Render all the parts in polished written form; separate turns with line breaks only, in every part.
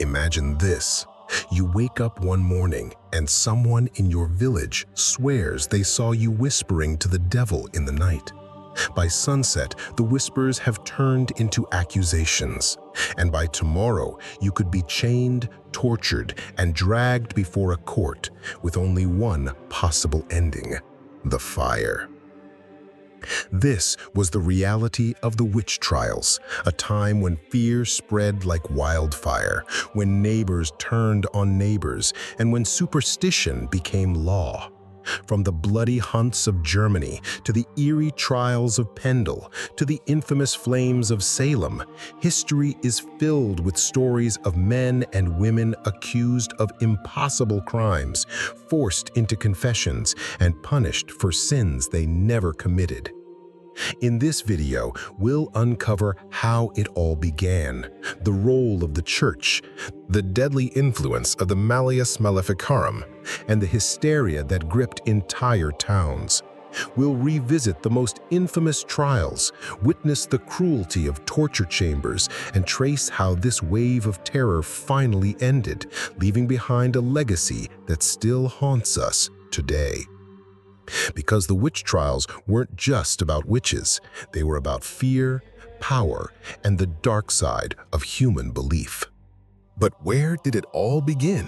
Imagine this. You wake up one morning and someone in your village swears they saw you whispering to the devil in the night. By sunset, the whispers have turned into accusations, and by tomorrow, you could be chained, tortured, and dragged before a court with only one possible ending: the fire. This was the reality of the witch trials, a time when fear spread like wildfire, when neighbors turned on neighbors, and when superstition became law. From the bloody hunts of Germany to the eerie trials of Pendle to the infamous flames of Salem, history is filled with stories of men and women accused of impossible crimes, forced into confessions, and punished for sins they never committed. In this video, we'll uncover how it all began, the role of the church, the deadly influence of the Malleus Maleficarum, and the hysteria that gripped entire towns. We'll revisit the most infamous trials, witness the cruelty of torture chambers, and trace how this wave of terror finally ended, leaving behind a legacy that still haunts us today. Because the witch trials weren't just about witches, they were about fear, power, and the dark side of human belief.
But where did it all begin?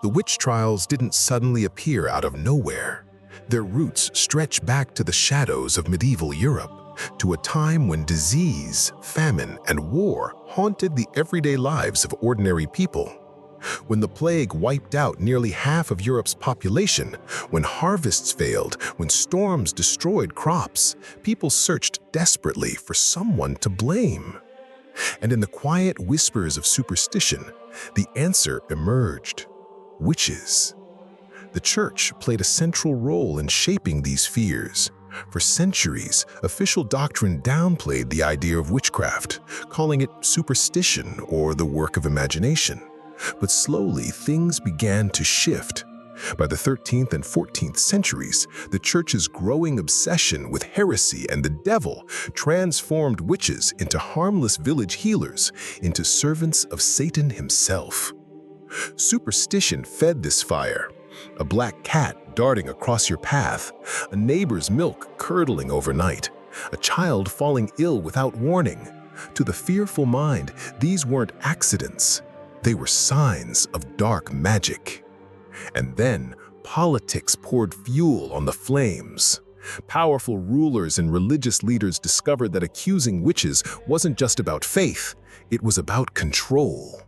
The witch trials didn't suddenly appear out of nowhere. Their roots stretch back to the shadows of medieval Europe, to a time when disease, famine, and war haunted the everyday lives of ordinary people. When the plague wiped out nearly half of Europe's population, when harvests failed, when storms destroyed crops, people searched desperately for someone to blame. And in the quiet whispers of superstition, the answer emerged: witches. The church played a central role in shaping these fears. For centuries, official doctrine downplayed the idea of witchcraft, calling it superstition or the work of imagination. But slowly, things began to shift. By the 13th and 14th centuries, the church's growing obsession with heresy and the devil transformed witches into harmless village healers, into servants of Satan himself. Superstition fed this fire. A black cat darting across your path, a neighbor's milk curdling overnight, a child falling ill without warning. To the fearful mind, these weren't accidents. They were signs of dark magic. And then politics poured fuel on the flames. Powerful rulers and religious leaders discovered that accusing witches wasn't just about faith, it was about control.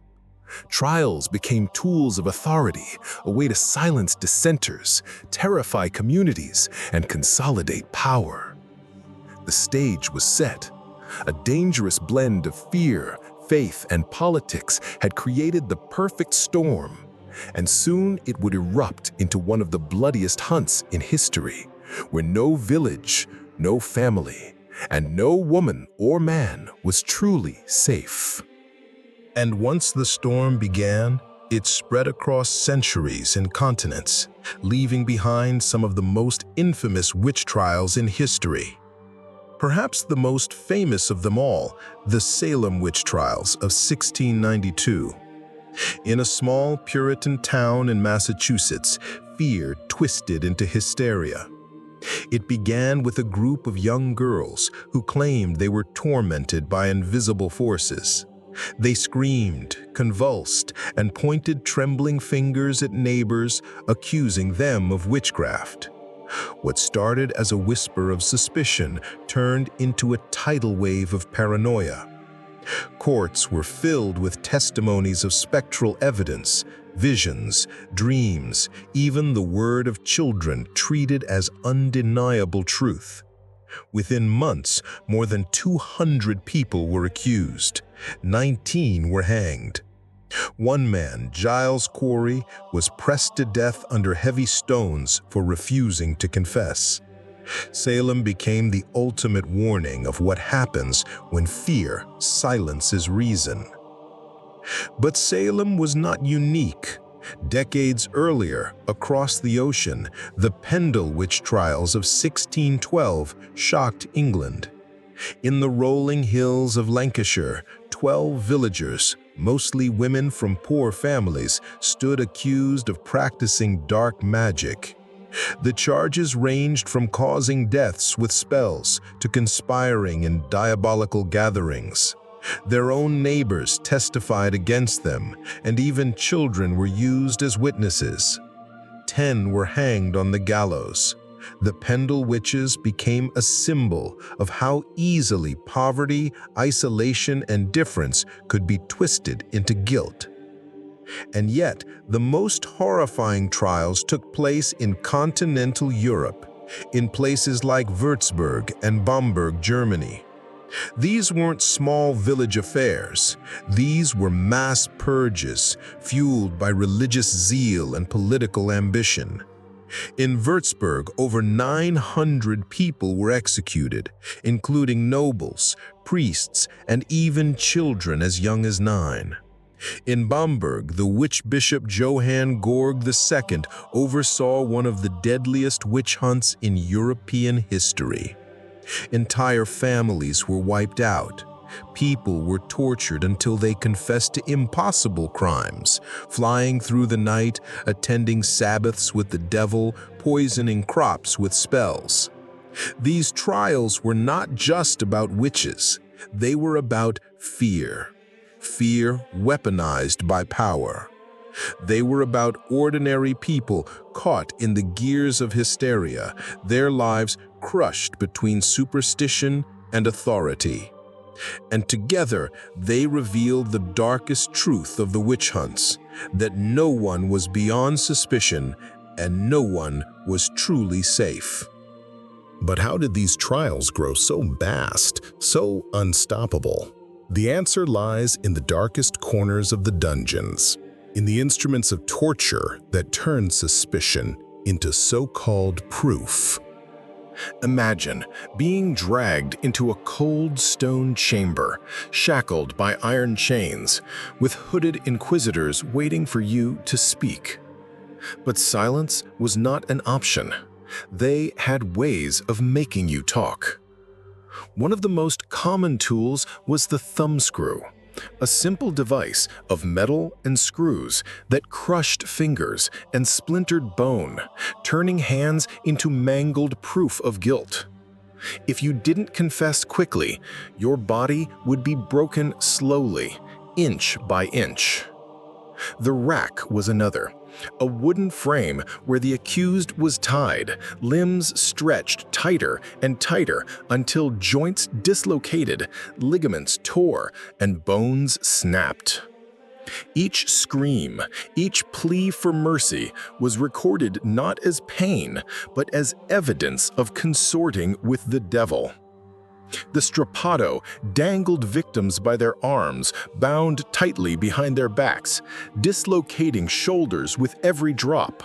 Trials became tools of authority, a way to silence dissenters, terrify communities, and consolidate power. The stage was set. A dangerous blend of fear, faith, and politics had created the perfect storm, and soon it would erupt into one of the bloodiest hunts in history, where no village, no family, and no woman or man was truly safe.
And once the storm began, it spread across centuries and continents, leaving behind some of the most infamous witch trials in history. Perhaps the most famous of them all, the Salem witch trials of 1692. In a small Puritan town in Massachusetts, fear twisted into hysteria. It began with a group of young girls who claimed they were tormented by invisible forces. They screamed, convulsed, and pointed trembling fingers at neighbors, accusing them of witchcraft. What started as a whisper of suspicion turned into a tidal wave of paranoia. Courts were filled with testimonies of spectral evidence, visions, dreams, even the word of children treated as undeniable truth. Within months, more than 200 people were accused. 19 were hanged. One man, Giles Corey, was pressed to death under heavy stones for refusing to confess. Salem became the ultimate warning of what happens when fear silences reason. But Salem was not unique. Decades earlier, across the ocean, the Pendle witch trials of 1612 shocked England. In the rolling hills of Lancashire, 12 villagers, mostly women from poor families, stood accused of practicing dark magic. The charges ranged from causing deaths with spells to conspiring in diabolical gatherings. Their own neighbors testified against them, and even children were used as witnesses. 10 were hanged on the gallows. The Pendle witches became a symbol of how easily poverty, isolation, and difference could be twisted into guilt. And yet, the most horrifying trials took place in continental Europe, in places like Würzburg and Bamberg, Germany. These weren't small village affairs. These were mass purges, fueled by religious zeal and political ambition. In Würzburg, over 900 people were executed, including nobles, priests, and even children as young as 9. In Bamberg, the witch bishop Johann Georg II oversaw one of the deadliest witch hunts in European history. Entire families were wiped out. People were tortured until they confessed to impossible crimes, flying through the night, attending Sabbaths with the devil, poisoning crops with spells. These trials were not just about witches. They were about fear. Fear weaponized by power. They were about ordinary people caught in the gears of hysteria, their lives crushed between superstition and authority. And together, they revealed the darkest truth of the witch hunts, that no one was beyond suspicion and no one was truly safe.
But how did these trials grow so vast, so unstoppable? The answer lies in the darkest corners of the dungeons, in the instruments of torture that turned suspicion into so-called proof. Imagine being dragged into a cold stone chamber, shackled by iron chains, with hooded inquisitors waiting for you to speak. But silence was not an option. They had ways of making you talk. One of the most common tools was the thumbscrew, a simple device of metal and screws that crushed fingers and splintered bone, turning hands into mangled proof of guilt. If you didn't confess quickly, your body would be broken slowly, inch by inch. The rack was another, a wooden frame where the accused was tied, limbs stretched tighter and tighter until joints dislocated, ligaments tore, and bones snapped. Each scream, each plea for mercy was recorded not as pain, but as evidence of consorting with the devil. The strappado dangled victims by their arms, bound tightly behind their backs, dislocating shoulders with every drop.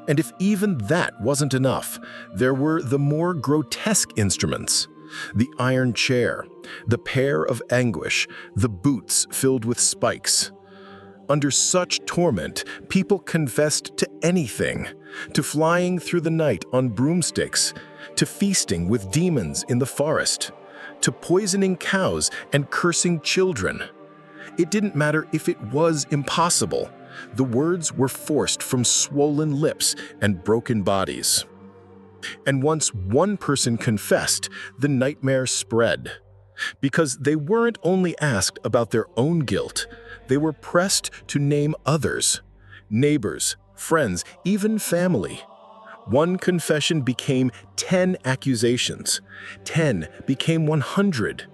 And if even that wasn't enough, there were the more grotesque instruments. The iron chair, the pair of anguish, the boots filled with spikes. Under such torment, people confessed to anything, to flying through the night on broomsticks, to feasting with demons in the forest, to poisoning cows and cursing children. It didn't matter if it was impossible. The words were forced from swollen lips and broken bodies. And once one person confessed, the nightmare spread. Because they weren't only asked about their own guilt, they were pressed to name others, neighbors, friends, even family. One confession became 10 accusations. 10 became 100.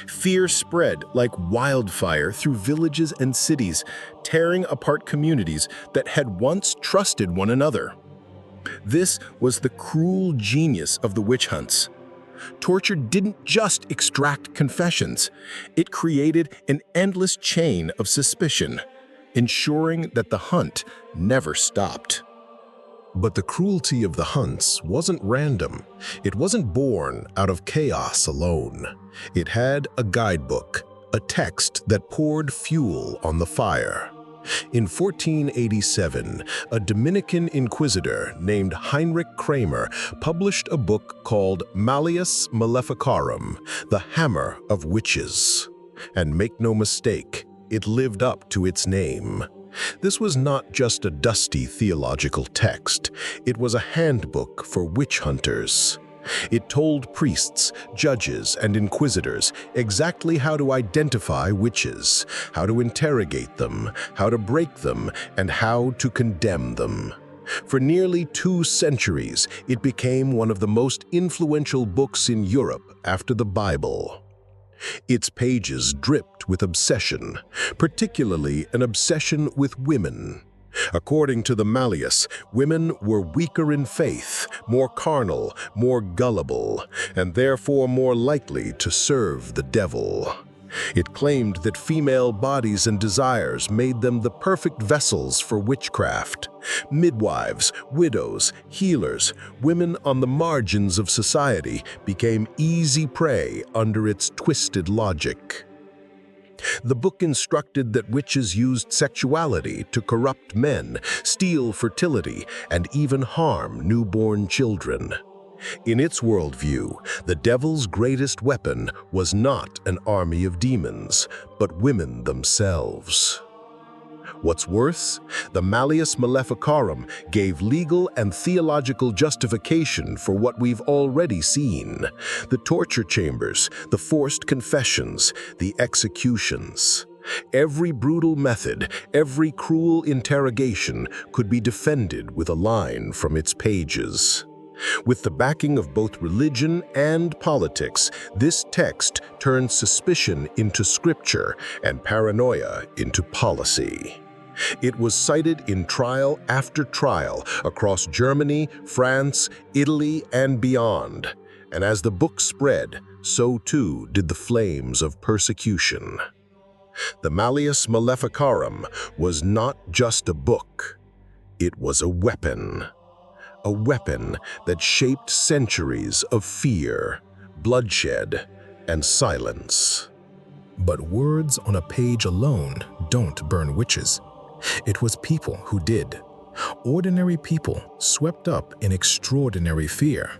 Fear spread like wildfire through villages and cities, tearing apart communities that had once trusted one another. This was the cruel genius of the witch hunts. Torture didn't just extract confessions. It created an endless chain of suspicion, ensuring that the hunt never stopped.
But the cruelty of the hunts wasn't random. It wasn't born out of chaos alone. It had a guidebook, a text that poured fuel on the fire. In 1487, a Dominican inquisitor named Heinrich Kramer published a book called Malleus Maleficarum, the Hammer of Witches. And make no mistake, it lived up to its name. This was not just a dusty theological text, it was a handbook for witch hunters. It told priests, judges, and inquisitors exactly how to identify witches, how to interrogate them, how to break them, and how to condemn them. For nearly 2 centuries, it became one of the most influential books in Europe after the Bible. Its pages dripped with obsession, particularly an obsession with women. According to the Malleus, women were weaker in faith, more carnal, more gullible, and therefore more likely to serve the devil. It claimed that female bodies and desires made them the perfect vessels for witchcraft. Midwives, widows, healers, women on the margins of society became easy prey under its twisted logic. The book instructed that witches used sexuality to corrupt men, steal fertility, and even harm newborn children. In its worldview, the devil's greatest weapon was not an army of demons, but women themselves. What's worse, the Malleus Maleficarum gave legal and theological justification for what we've already seen: the torture chambers, the forced confessions, the executions. Every brutal method, every cruel interrogation could be defended with a line from its pages. With the backing of both religion and politics, this text turned suspicion into scripture and paranoia into policy. It was cited in trial after trial across Germany, France, Italy, and beyond. And as the book spread, so too did the flames of persecution. The Malleus Maleficarum was not just a book. It was a weapon that shaped centuries of fear, bloodshed, and silence.
But words on a page alone don't burn witches. It was people who did. Ordinary people swept up in extraordinary fear.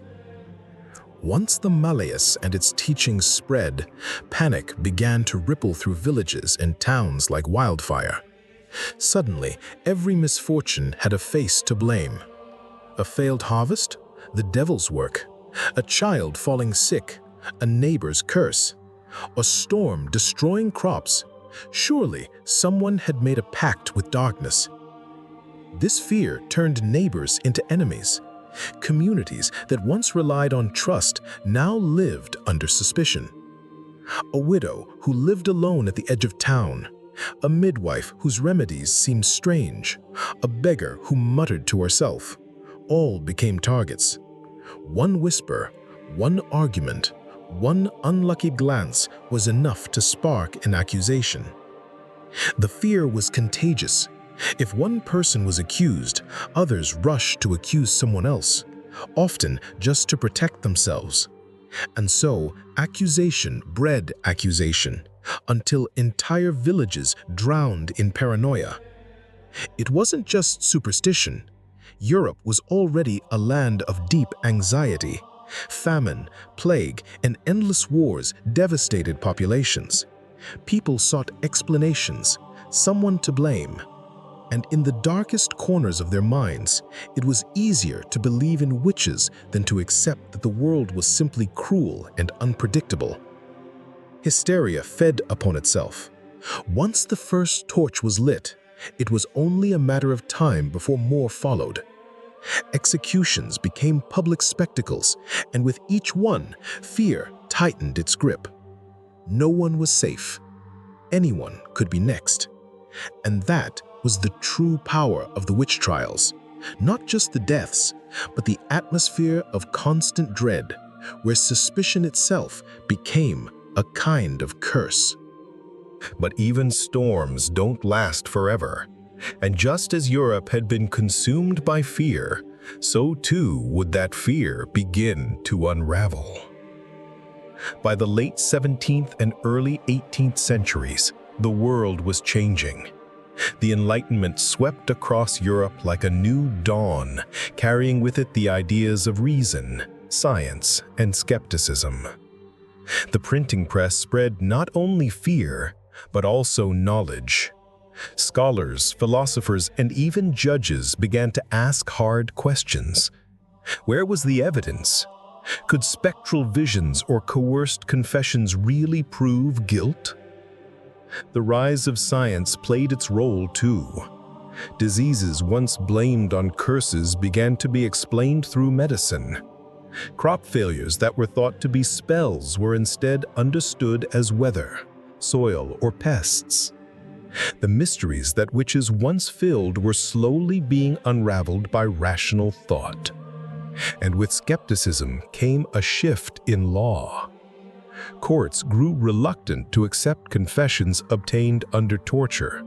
Once the Malleus and its teachings spread, panic began to ripple through villages and towns like wildfire. Suddenly, every misfortune had a face to blame. A failed harvest? The devil's work. A child falling sick? A neighbor's curse. A storm destroying crops? Surely someone had made a pact with darkness. This fear turned neighbors into enemies. Communities that once relied on trust now lived under suspicion. A widow who lived alone at the edge of town. A midwife whose remedies seemed strange. A beggar who muttered to herself. All became targets. One whisper, one argument, one unlucky glance was enough to spark an accusation. The fear was contagious. If one person was accused, others rushed to accuse someone else, often just to protect themselves. And so, accusation bred accusation, until entire villages drowned in paranoia. It wasn't just superstition. Europe was already a land of deep anxiety. Famine, plague, and endless wars devastated populations. People sought explanations, someone to blame. And in the darkest corners of their minds, it was easier to believe in witches than to accept that the world was simply cruel and unpredictable. Hysteria fed upon itself. Once the first torch was lit, it was only a matter of time before more followed. Executions became public spectacles, and with each one, fear tightened its grip. No one was safe. Anyone could be next. And that was the true power of the witch trials. Not just the deaths, but the atmosphere of constant dread, where suspicion itself became a kind of curse.
But even storms don't last forever. And just as Europe had been consumed by fear, so too would that fear begin to unravel. By the late 17th and early 18th centuries, the world was changing. The Enlightenment swept across Europe like a new dawn, carrying with it the ideas of reason, science, and skepticism. The printing press spread not only fear, but also knowledge. Scholars, philosophers, and even judges began to ask hard questions. Where was the evidence? Could spectral visions or coerced confessions really prove guilt? The rise of science played its role too. Diseases once blamed on curses began to be explained through medicine. Crop failures that were thought to be spells were instead understood as weather, soil, or pests. The mysteries that witches once filled were slowly being unraveled by rational thought. And with skepticism came a shift in law. Courts grew reluctant to accept confessions obtained under torture.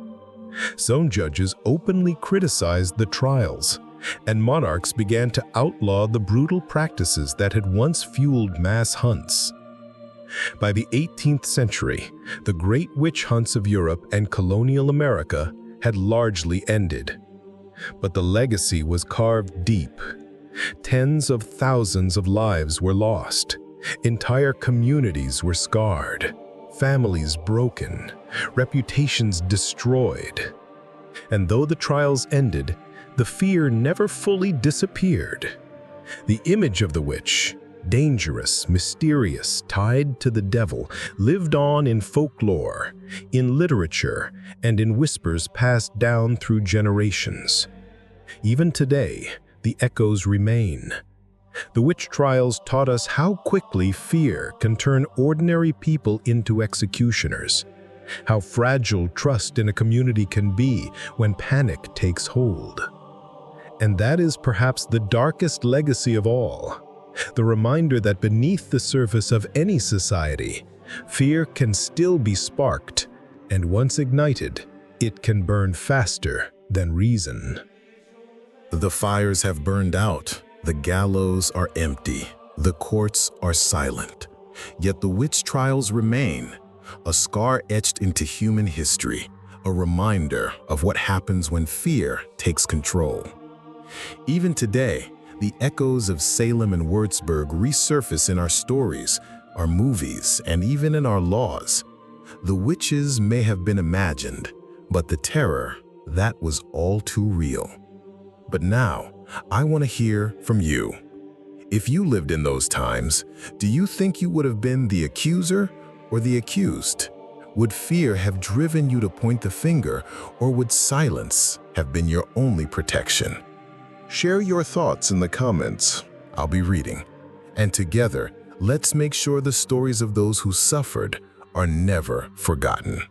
Some judges openly criticized the trials, and monarchs began to outlaw the brutal practices that had once fueled mass hunts. By the 18th century, the great witch hunts of Europe and colonial America had largely ended. But the legacy was carved deep. Tens of thousands of lives were lost. Entire communities were scarred, families broken, reputations destroyed. And though the trials ended, the fear never fully disappeared. The image of the witch, dangerous, mysterious, tied to the devil, lived on in folklore, in literature, and in whispers passed down through generations. Even today, the echoes remain. The witch trials taught us how quickly fear can turn ordinary people into executioners, how fragile trust in a community can be when panic takes hold. And that is perhaps the darkest legacy of all, the reminder that beneath the surface of any society, fear can still be sparked, and once ignited, it can burn faster than reason.
The fires have burned out. The gallows are empty. The courts are silent. Yet the witch trials remain, a scar etched into human history, a reminder of what happens when fear takes control. Even today, the echoes of Salem and Würzburg resurface in our stories, our movies, and even in our laws. The witches may have been imagined, but the terror, that was all too real. But now, I want to hear from you. If you lived in those times, do you think you would have been the accuser or the accused? Would fear have driven you to point the finger, or would silence have been your only protection? Share your thoughts in the comments. I'll be reading. And together, let's make sure the stories of those who suffered are never forgotten.